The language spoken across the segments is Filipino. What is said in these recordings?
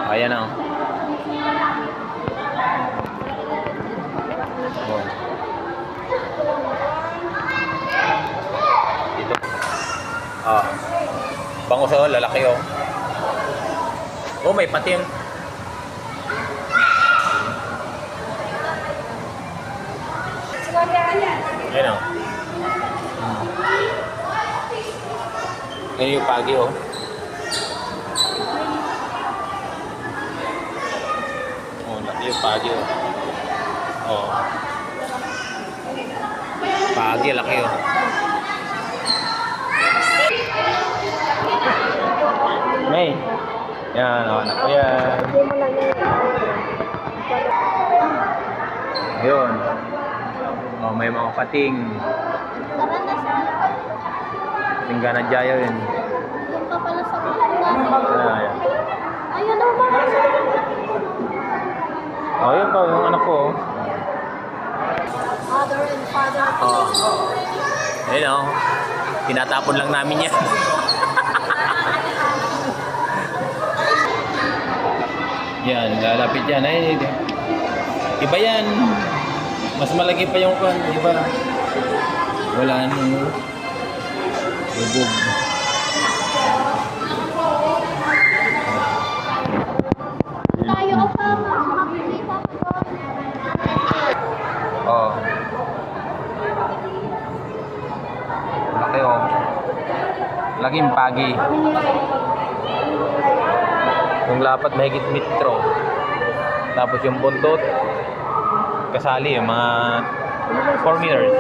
Ayan na. Oh. Ito. Ah. Bangus oh, lalaki oh. Oh, may pating. Ayan oh. Ayan yung pagi oh. Oh, laki yung pagi oh. Oh. Pagi, laki oh. May. Yan, oh, anak ko yan. Ayun. Oh, may mga pating. Tingga na dyan yun. Doon pa pala sa mga. Ayan. Ayun o, mga. Oh, yun pa, yung anak ko oh. Mother and father. Oh. Ayun oh. Tinatapon lang namin yan. Yan, lalapit yan. Ay, iba yan. Mas malaki pa yung kan, iba. Wala nang bubog. Tayo o pa, makikita ko doon. Oh. Laki oh. Laking pagi. Yung lapat mahigit metro. Tapos yung buntot kasali yung mga 4 meters.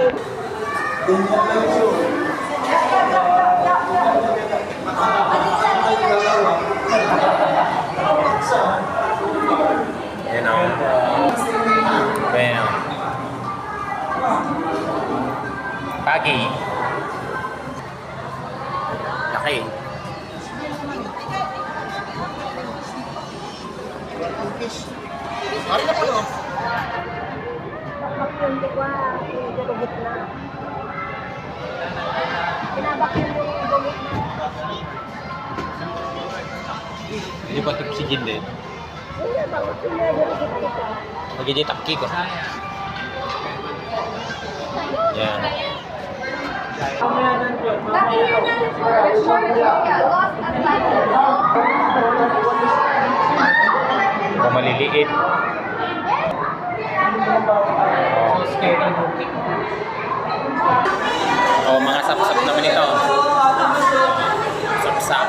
Yan o. Bam. Pagi. Laki. Ano na po no? Hindi ko gumit na. Pinabak yung gumit na. Hindi ba ito si Jin din? Hindi ba? Pinagumit ito. Magigitaki ko. Yan. Kung maliliit. Oh, mga sapsap naman ito. Sapsap.